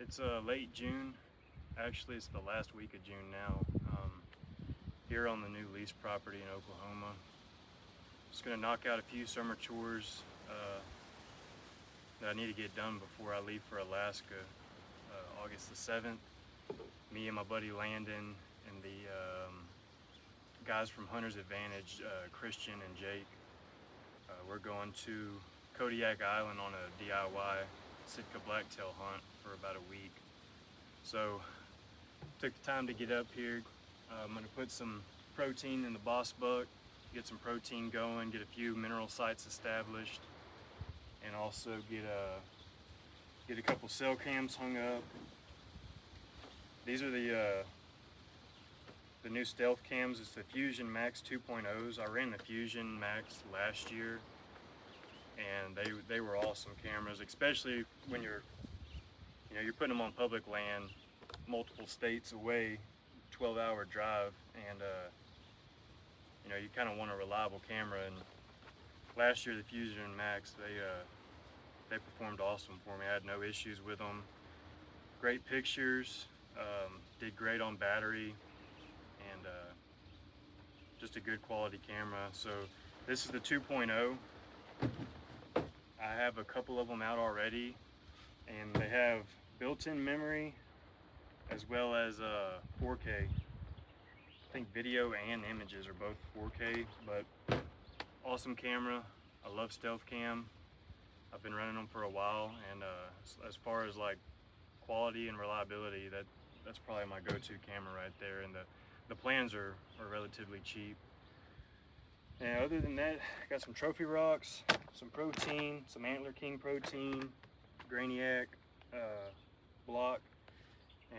It's late June. Actually, it's the last week of June now. Here on the new lease property in Oklahoma. Just gonna knock out a few summer chores that I need to get done before I leave for Alaska, August the 7th. Me and my buddy Landon and the guys from Hunter's Advantage, Christian and Jake, we're going to Kodiak Island on a DIY Sitka blacktail hunt for about a week. So took the time to get up here. I'm gonna put some protein in the boss buck, get some protein going, get a few mineral sites established, and also get a couple cell cams hung up. These are the new stealth cams. It's the Fusion Max 2.0s. I ran the Fusion Max last year, and they were awesome cameras, especially when you're putting them on public land, multiple states away, 12-hour drive, and you kind of want a reliable camera. And last year the Fusion Max, they performed awesome for me. I had no issues with them. Great pictures, did great on battery, and just a good quality camera. So this is the 2.0. I have a couple of them out already, and they have built-in memory as well as 4K. I think video and images are both 4K, but awesome camera. I love stealth cam. I've been running them for a while, and as far as like quality and reliability, that's probably my go-to camera right there. And the plans are relatively cheap. And other than that, I got some trophy rocks, some protein, some Antler King protein, Grainiac block,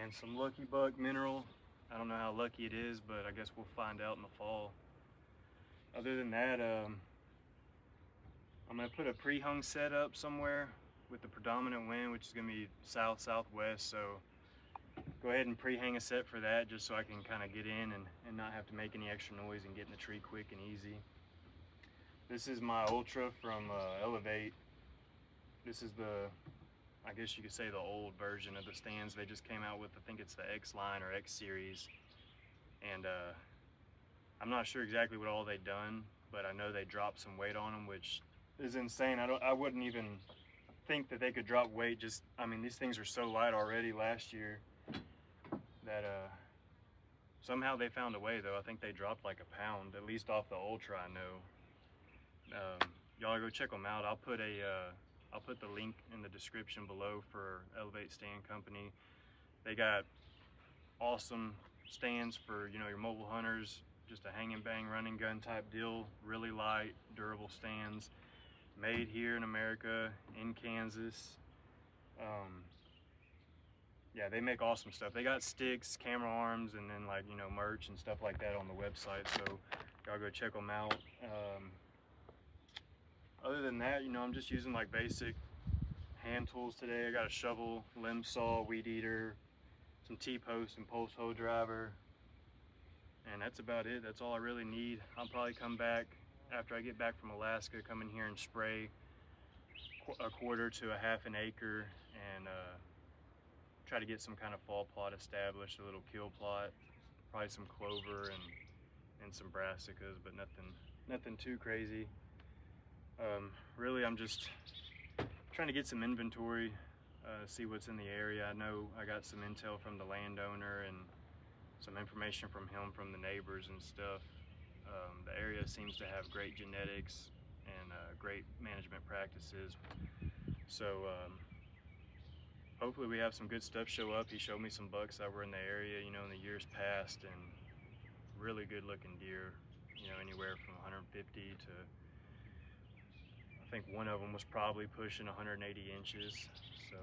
and some Lucky Buck mineral. I don't know how lucky it is, but I guess we'll find out in the fall. Other than that, I'm gonna put a pre-hung set up somewhere with the predominant wind, which is gonna be south-southwest. So go ahead and pre-hang a set for that, just so I can kind of get in and not have to make any extra noise and get in the tree quick and easy. This is my Ultra from Elevate. This is I guess you could say the old version of the stands they just came out with. I think it's the X line or X series. And I'm not sure exactly what all they've done, but I know they dropped some weight on them, which is insane. I wouldn't even think that they could drop weight. These things are so light already last year that somehow they found a way, though. I think they dropped like a pound, at least off the Ultra, I know. Y'all go check them out. I'll put the link in the description below for Elevate Stand Company. They got awesome stands for your mobile hunters, just a hang and bang running gun type deal. Really light, durable stands, made here in America, in Kansas. Yeah, they make awesome stuff. They got sticks, camera arms, and then merch and stuff like that on the website. So y'all go check them out. Other than that, I'm just using like basic hand tools today. I got a shovel, limb saw, weed eater, some T-post and post hole driver, and that's about it. That's all I really need. I'll probably come back after I get back from Alaska, come in here and spray a quarter to a half an acre, and try to get some kind of fall plot established, a little kill plot, probably some clover and some brassicas, but nothing too crazy. Really, I'm just trying to get some inventory, see what's in the area. I know I got some intel from the landowner and some information from him, from the neighbors and stuff. The area seems to have great genetics and great management practices. So hopefully we have some good stuff show up. He showed me some bucks that were in the area, in the years past, and really good looking deer, anywhere from 150 to, I think one of them was probably pushing 180 inches. So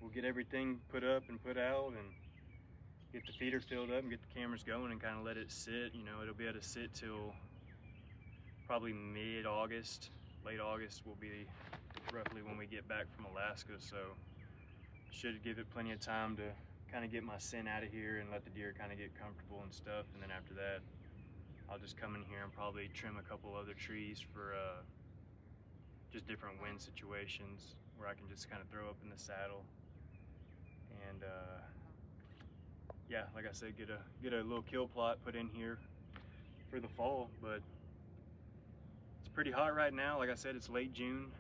we'll get everything put up and put out and get the feeder filled up and get the cameras going and kind of let it sit. It'll be able to sit till probably mid-August. Late August will be roughly when we get back from Alaska. So should give it plenty of time to kind of get my scent out of here and let the deer kind of get comfortable and stuff. And then after that, I'll just come in here and probably trim a couple other trees for just different wind situations where I can just kind of throw up in the saddle and yeah, like I said, get a little kill plot put in here for the fall. But it's pretty hot right now. Like I said, it's late June.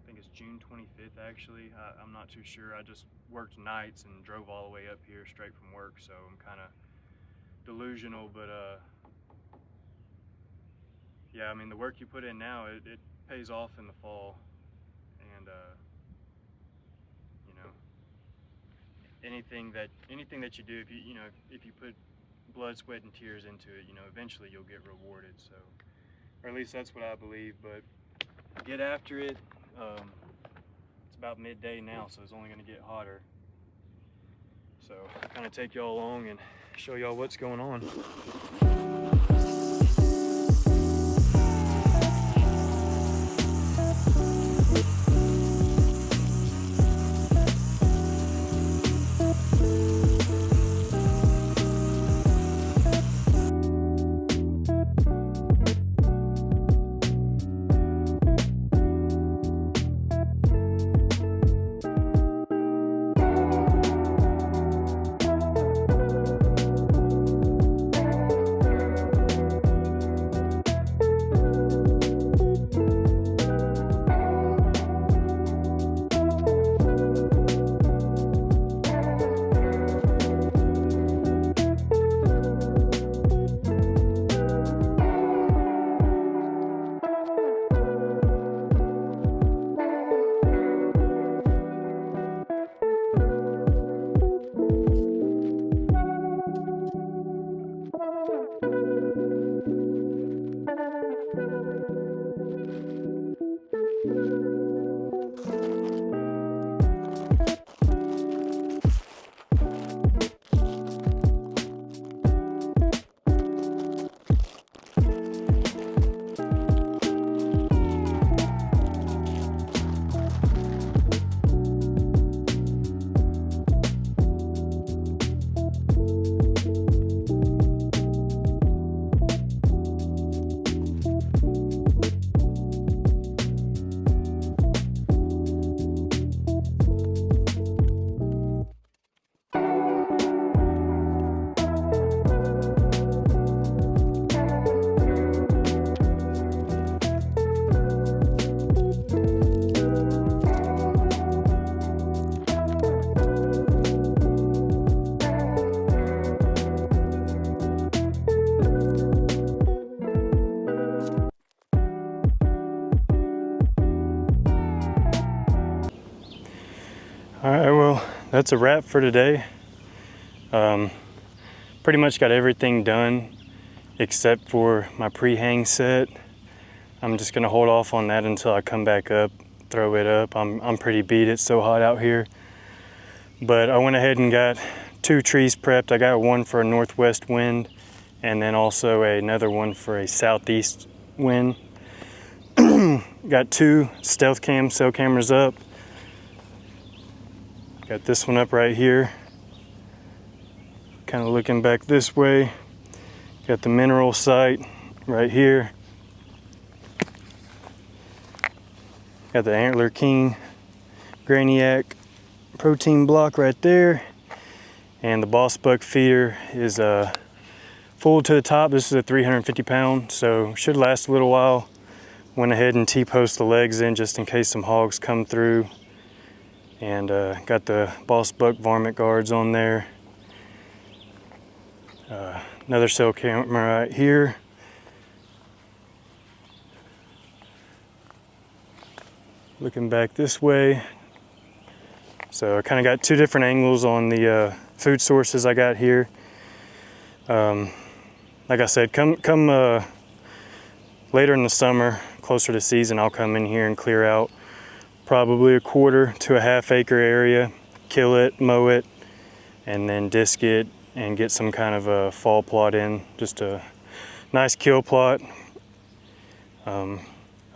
I think it's June 25th actually. I'm not too sure. I just worked nights and drove all the way up here straight from work, so I'm kind of delusional. But yeah, I mean, the work you put in now, it pays off in the fall. And you know, anything that you do, if you put blood, sweat, and tears into it, eventually you'll get rewarded. So, or at least that's what I believe. But get after it. It's about midday now, so it's only going to get hotter. So I'll kind of take y'all along and show y'all what's going on. All right, well, that's a wrap for today. Pretty much got everything done except for my pre-hang set. I'm just gonna hold off on that until I come back up, throw it up. I'm pretty beat, it's so hot out here. But I went ahead and got 2 trees prepped. I got one for a northwest wind and then also another one for a southeast wind. Got 2 stealth cam cell cameras up. Got this one up right here, kind of looking back this way. Got the mineral sight right here. Got the Antler King Graniac protein block right there. And the Boss Buck feeder is full to the top. This is a 350 pound, so should last a little while. Went ahead and T-post the legs in just in case some hogs come through. And got the Boss Buck varmint guards on there. Another cell camera right here. Looking back this way. So I kind of got 2 different angles on the food sources I got here. Like I said, come later in the summer, closer to season, I'll come in here and clear out probably a 1/4 to a 1/2 acre area, kill it, mow it, and then disc it and get some kind of a fall plot in, just a nice kill plot. I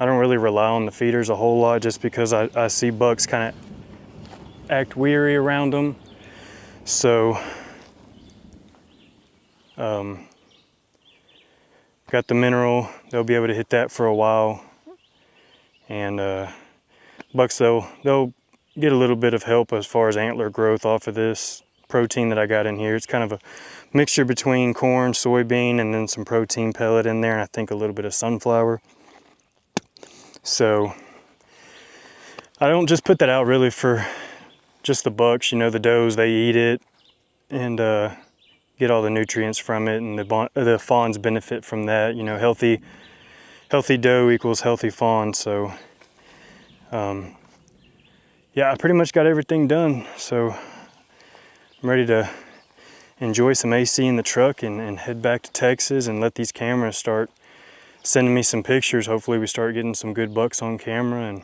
don't really rely on the feeders a whole lot just because I see bucks kind of act weary around them. So got the mineral, they'll be able to hit that for a while. And bucks, they'll get a little bit of help as far as antler growth off of this protein that I got in here. It's kind of a mixture between corn, soybean, and then some protein pellet in there, and I think a little bit of sunflower. So I don't just put that out really for just the bucks. You know, the does, they eat it and get all the nutrients from it, and the fawns benefit from that. You know, healthy doe equals healthy fawn. So yeah, I pretty much got everything done. So I'm ready to enjoy some AC in the truck and head back to Texas and let these cameras start sending me some pictures. Hopefully we start getting some good bucks on camera, and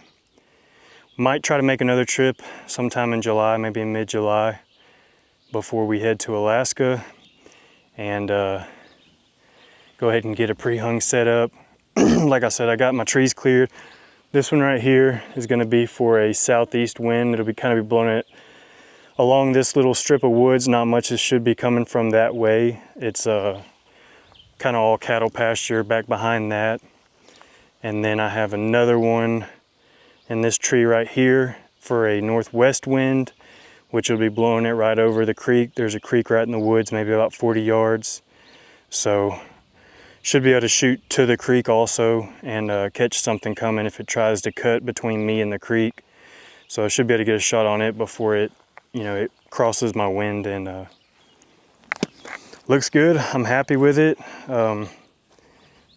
might try to make another trip sometime in July, maybe in mid-July, before we head to Alaska, and go ahead and get a pre-hung set up. Like I said, I got my trees cleared. This one right here is going to be for a southeast wind. It'll be kind of blowing it along this little strip of woods. Not much should be coming from that way. It's kind of all cattle pasture back behind that. And then I have another one in this tree right here for a northwest wind, which will be blowing it right over the creek. There's a creek right in the woods, maybe about 40 yards. So should be able to shoot to the creek also and catch something coming if it tries to cut between me and the creek. So I should be able to get a shot on it before it, you know, it crosses my wind, and looks good. I'm happy with it. I'm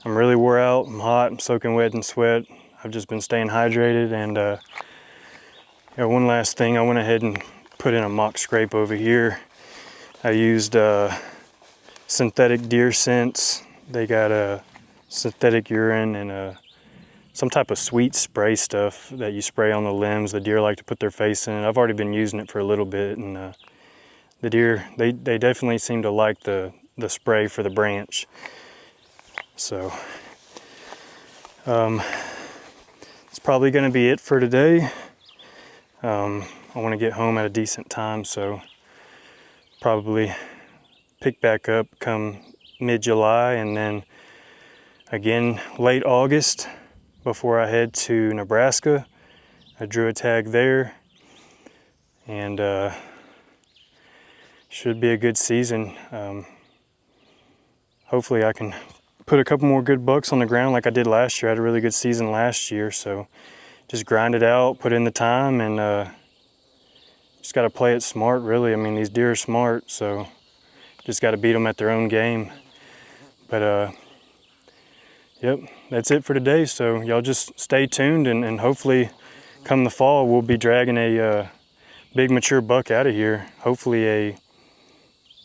really wore out. I'm hot. I'm soaking wet in sweat. I've just been staying hydrated. And yeah, one last thing, I went ahead and put in a mock scrape over here. I used synthetic deer scents. They got a synthetic urine and some type of sweet spray stuff that you spray on the limbs. The deer like to put their face in it. I've already been using it for a little bit, and the deer, they definitely seem to like the spray for the branch. So it's probably going to be it for today. I want to get home at a decent time, so probably pick back up come mid-July, and then again late August before I head to Nebraska. I drew a tag there, and should be a good season. Hopefully I can put a couple more good bucks on the ground like I did last year. I had a really good season last year, so just grind it out, put in the time, and just got to play it smart, really. I mean, these deer are smart, so just got to beat them at their own game. But yep, that's it for today. So y'all just stay tuned, and hopefully come the fall we'll be dragging a big mature buck out of here. Hopefully I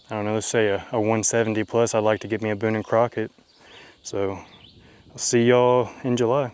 don't know, let's say a 170 plus. I'd like to get me a Boone and Crockett. So I'll see y'all in July.